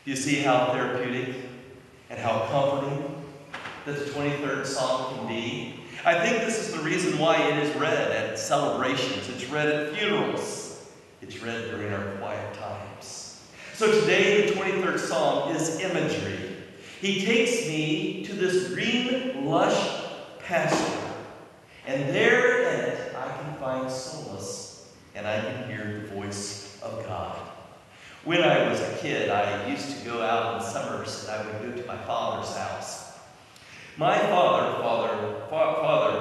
You see how therapeutic and how comforting that the 23rd Psalm can be? I think this is the reason why it is read at celebrations. It's read at funerals. It's read during our quiet times. So today, the 23rd Psalm is imagery. He takes me to this green, lush pasture. And there in it, I can find solace, and I can hear the voice of God. When I was a kid, I used to go out in summers, and I would go to my father's house. My father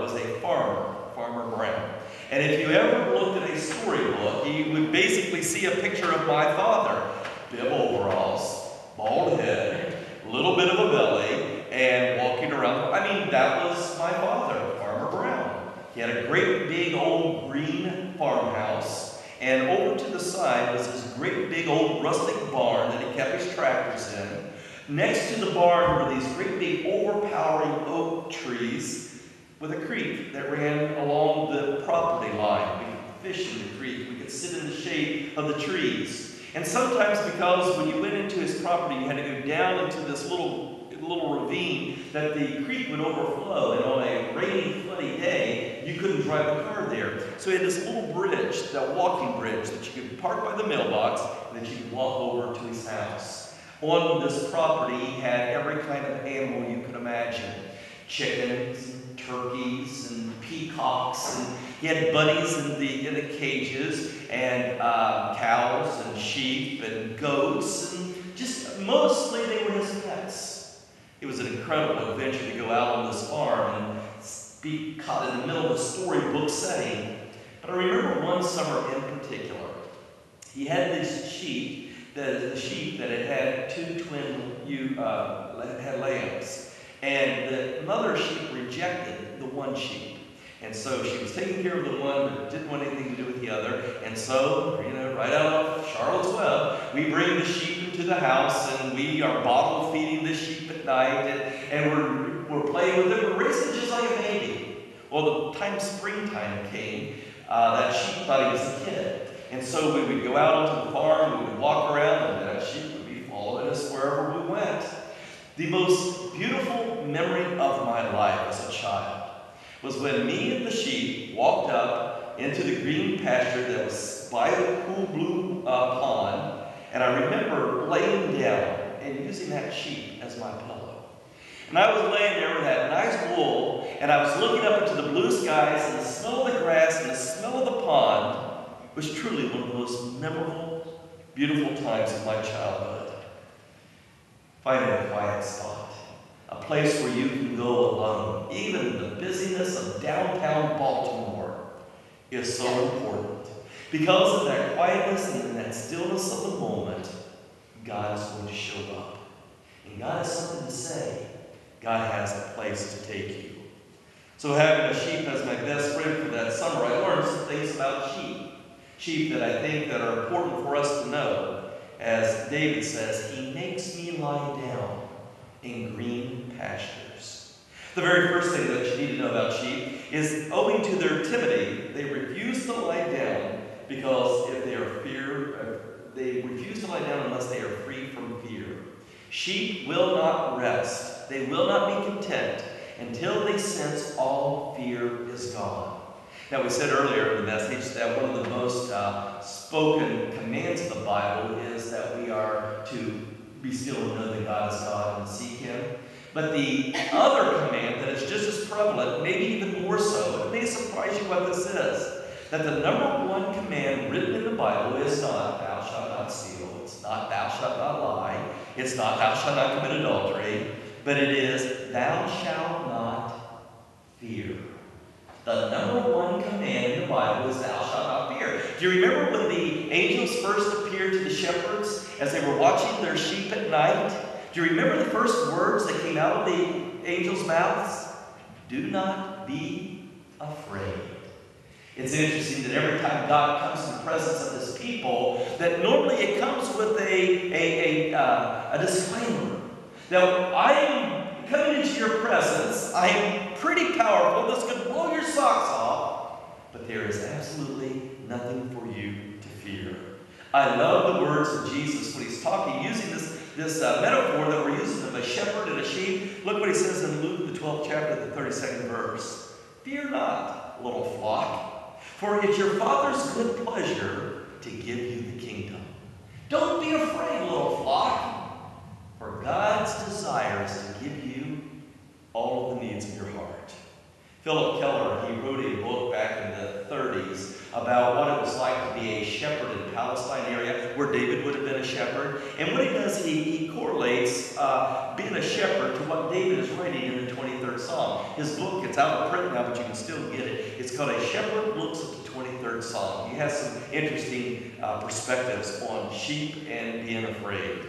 was a farmer, Farmer Brown. And if you ever looked at a storybook, you would basically see a picture of my father. Bib overalls, bald head, a little bit of a belly, and walking around. I mean, that was my father, Farmer Brown. He had a great big old green farmhouse, and over to the side was this great big old rustic barn that he kept his tractors in. Next to the barn were these great big overpowering oak trees with a creek that ran along the property line. We could fish in the creek. We could sit in the shade of the trees. And sometimes, because when you went into his property, you had to go down into this little ravine that the creek would overflow, and on a rainy, floody day, you couldn't drive a car there. So he had this little bridge, that walking bridge, that you could park by the mailbox, and that you could walk over to his house. On this property, he had every kind of animal you could imagine. Chickens, and turkeys, and peacocks, and he had bunnies in the cages, and cows, and sheep, and goats, and just mostly they were his pets. It was an incredible adventure to go out on this farm and be caught in the middle of a storybook setting. But I remember one summer in particular. He had this sheep, the sheep that had two twin had lambs. And the mother sheep rejected the one sheep. And so she was taking care of the one, but didn't want anything to do with the other. And so, right out of Charlotte's Web, we bring the sheep into the house, and we are bottle feeding the sheep at night, and we're playing with it. We're raising it just like a baby. Well, the time springtime came, that sheep thought he was a kid. And so we would go out onto the farm, we would walk around, and that sheep would be following us wherever we went. The most beautiful memory of my life as a child was when me and the sheep walked up into the green pasture that was by the cool blue pond, and I remember laying down and using that sheep as my pillow. And I was laying there with that nice wool, and I was looking up into the blue skies, and the smell of the grass and the smell of the pond was truly one of the most memorable, beautiful times of my childhood. Finding a quiet spot, a place where you can go alone, even in the busyness of downtown Baltimore, is so important. Because of that quietness and that stillness of the moment, God is going to show up. And God has something to say. God has a place to take you. So having a sheep as my best friend for that summer, I learned some things about sheep. Sheep that I think that are important for us to know. As David says, he makes me lie down in green pastures. The very first thing that you need to know about sheep is, owing to their timidity, they refuse to lie down because they refuse to lie down unless they are free from fear. Sheep will not rest. They will not be content until they sense all fear is gone. Now, we said earlier in the message that one of the most spoken commands of the Bible is that we are to be still and know that God is God and seek Him. But the other command that is just as prevalent, maybe even more so, it may surprise you what this is, that the number one command written in the Bible is not, thou shalt not steal. It's not, thou shalt not lie. It's not, thou shalt not commit adultery. But it is, thou shalt not fear. The number one command in the Bible is, thou shalt not fear. Do you remember when the angels first appeared to the shepherds as they were watching their sheep at night? Do you remember the first words that came out of the angels' mouths? Do not be afraid. It's interesting that every time God comes in the presence of His people, that normally it comes with a disclaimer. Now, I am coming into your presence. I am pretty powerful. This could blow your socks off. But there is absolutely nothing for you to fear. I love the words of Jesus when He's talking, using this metaphor that we're using of a shepherd and a sheep. Look what he says in Luke, the 12th chapter, the 32nd verse. Fear not, little flock, for it's your Father's good pleasure to give you the kingdom. Don't be afraid, little flock, for God's desire is to give you all of the needs of your heart. Philip Keller, he wrote a book back in the 30s about what it was like to be a shepherd in Palestine area, where David would have been a shepherd. And what he does, he correlates being a shepherd to what David is writing in the 23rd Psalm. His book, it's out of print now, but you can still get it. It's called A Shepherd Looks at the 23rd Psalm. He has some interesting perspectives on sheep and being afraid.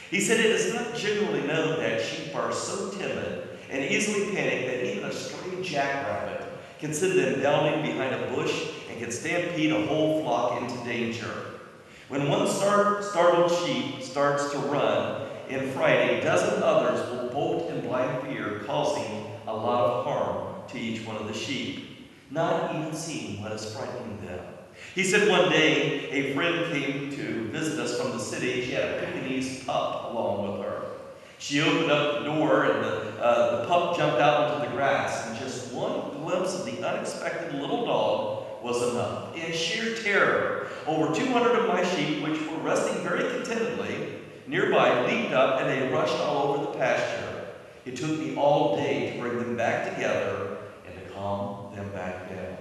He said it is not generally known that sheep are so timid and easily panic that even a stray jackrabbit can send them bounding behind a bush and can stampede a whole flock into danger. When one startled sheep starts to run in fright, a dozen others will bolt in blind fear, causing a lot of harm to each one of the sheep, not even seeing what is frightening them. He said one day a friend came to visit us from the city. She had a Pekingese pup along with her. She opened up the door, and the pup jumped out into the grass, and just one glimpse of the unexpected little dog was enough. In sheer terror, over 200 of my sheep, which were resting very contentedly nearby, leaped up, and they rushed all over the pasture. It took me all day to bring them back together and to calm them back down.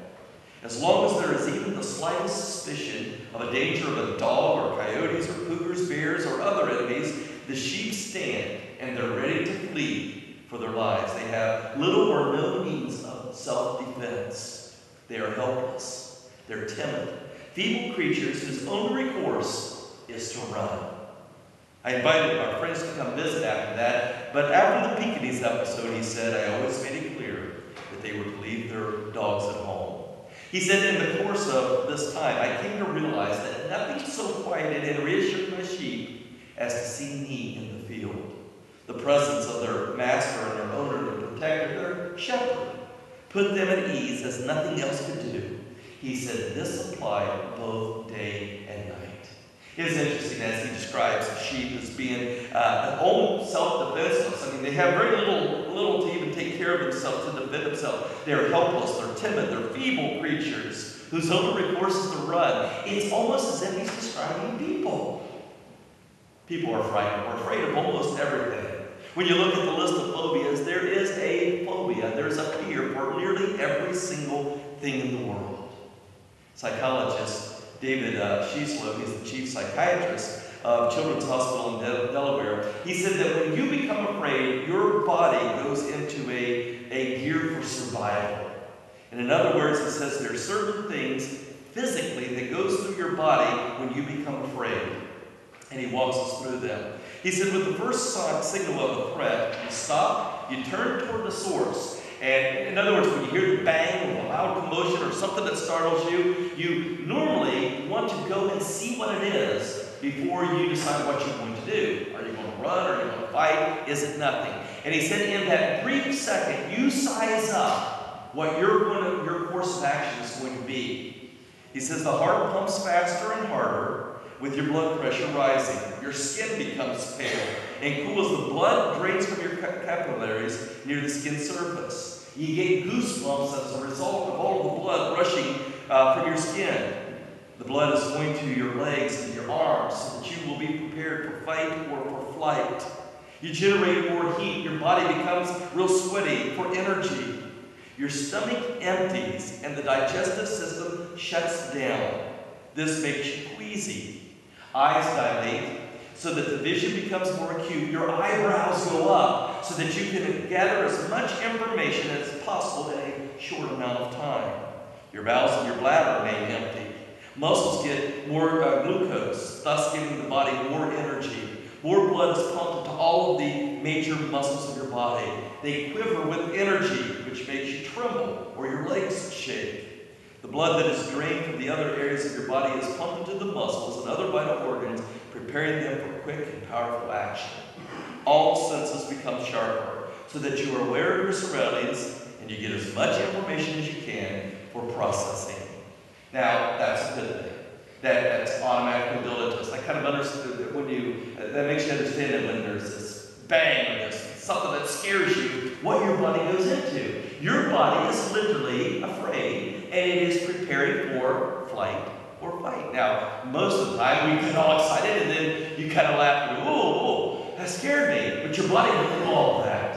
As long as there is even the slightest suspicion of a danger of a dog or coyotes or cougars, bears, or other enemies, the sheep stand and they're ready to flee for their lives. They have little or no means of self-defense. They are helpless. They're timid, feeble creatures whose only recourse is to run. I invited our friends to come visit after that, but after the Pekingese episode, he said, I always made it clear that they were to leave their dogs at home. He said, in the course of this time, I came to realize that nothing so quieted and reassured my sheep as to see me in the field. The presence of their master and their owner, their protector, their shepherd, put them at ease as nothing else could do. He said this applied both day and night. It is interesting as he describes sheep as being almost self-defenseless. I mean, they have very little to even take care of themselves, to defend themselves. They're helpless, they're timid, they're feeble creatures whose only recourse is to run. It's almost as if he's describing people. People are frightened. We're afraid of almost everything. When you look at the list of phobias, there is a phobia. There's a fear for nearly every single thing in the world. Psychologist David Schieslow, he's the chief psychiatrist of Children's Hospital in Delaware. He said that when you become afraid, your body goes into a gear for survival. And in other words, he says there are certain things physically that goes through your body when you become afraid. And he walks us through them. He said with the first signal of a threat, you stop, you turn toward the source. And in other words, when you hear the bang or the loud commotion or something that startles you, you normally want to go and see what it is before you decide what you're going to do. Are you going to run? Are you going to fight? Is it nothing? And he said in that brief second, you size up what your course of action is going to be. He says the heart pumps faster and harder with your blood pressure rising. Your skin becomes pale and cool as the blood drains from your capillaries near the skin surface. You get goosebumps as a result of all the blood rushing from your skin. The blood is going to your legs and your arms so that you will be prepared for fight or for flight. You generate more heat. Your body becomes real sweaty for energy. Your stomach empties and the digestive system shuts down. This makes you queasy. Eyes dilate so that the vision becomes more acute. Your eyebrows go up so that you can gather as much information as possible in a short amount of time. Your bowels and your bladder remain empty. Muscles get more glucose, thus giving the body more energy. More blood is pumped into all of the major muscles of your body. They quiver with energy, which makes you tremble or your legs shake. The blood that is drained from the other areas of your body is pumped into the muscles and other vital organs, preparing them for quick and powerful action. All senses become sharper so that you are aware of your surroundings and you get as much information as you can for processing. Now, that's a good thing. That's automatically built into us. I kind of understand when you, that makes you understand that when there's this bang or this something that scares you, what your body goes into. Your body is literally afraid, and it is preparing for flight or fight. Now, most of the time we get all excited, and then you kind of laugh and go, "Oh, that scared me." But your body doesn't do all of that.